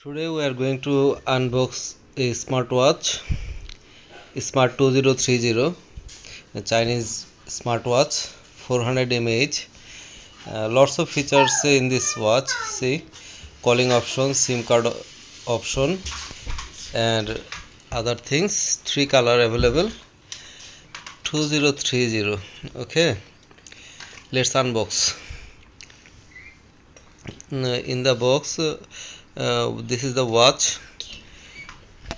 Today we are going to unbox a smartwatch, Smart 2030, a Chinese smartwatch, 400 mAh. Lots of features in this watch. See, calling option, SIM card option, and other things. 3 color available. 2030. Okay, let's unbox. In the box, this is the watch,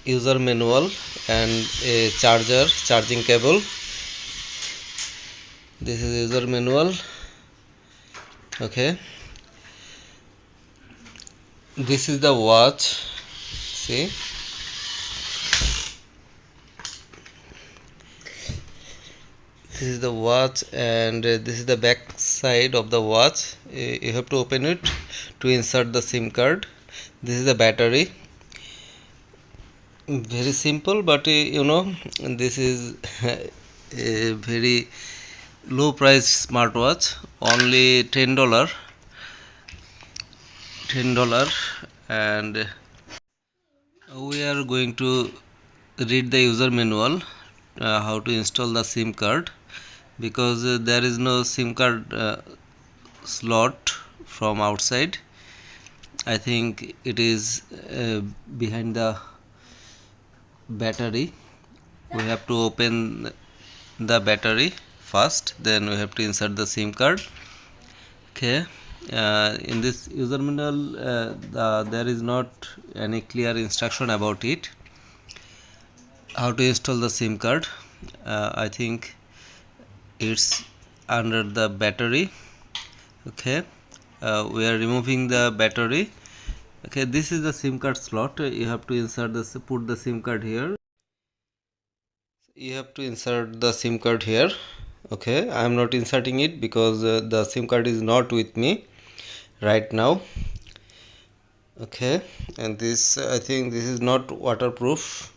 user manual, and a charging cable. This is user manual. Okay, this is the watch. See, this is the watch, and this is the back side of the watch. You have to open it to insert the SIM card. This is the battery. Very simple, but this is a very low price smartwatch, only $10, and we are going to read the user manual, how to install the SIM card, because there is no SIM card slot from outside. I think it is behind the battery. We have to open the battery first, then we have to insert the SIM card. Okay, in this user manual there is not any clear instruction about it, how to install the SIM card. I think it's under the battery. Okay, we are removing the battery. Okay, this is the SIM card slot. You have to put the SIM card here. You have to insert the SIM card here. Okay, I am not inserting it because the SIM card is not with me right now. Okay, and this, I think this is not waterproof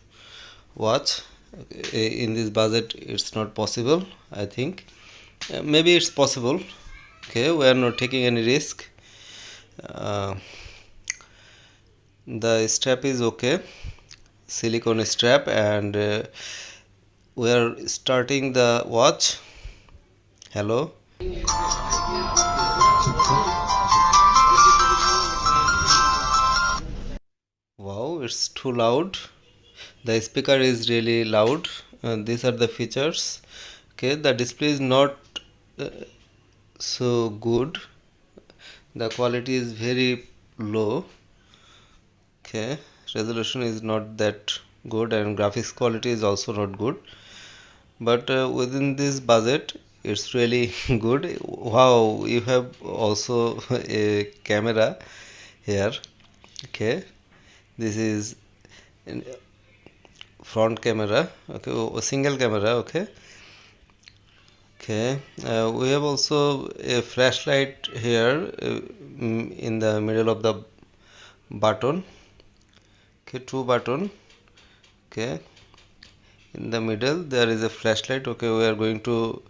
watch. Okay, in this budget it's not possible. I think maybe it's possible. Okay, we are not taking any risk. The strap is okay, silicone strap, and we are starting the watch. Hello. Wow, it's too loud. The speaker is really loud. These are the features. Okay, the display is not so good. The quality is very low. Okay, resolution is not that good, and graphics quality is also not good, but within this budget it's really good. Wow, you have also a camera here. Okay, this is front camera. Okay, a single camera. Okay, we have also a flashlight here in the middle of the button. Okay, 2 button. Okay, in the middle there is a flashlight. Okay, we are going to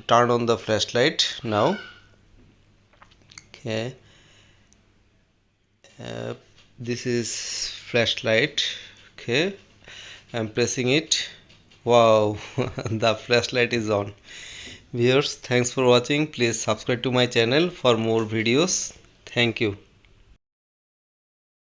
turn on the flashlight now. Okay, this is flashlight. Okay, I'm pressing it. Wow, the flashlight is on. Viewers, thanks for watching. Please subscribe to my channel for more videos. Thank you.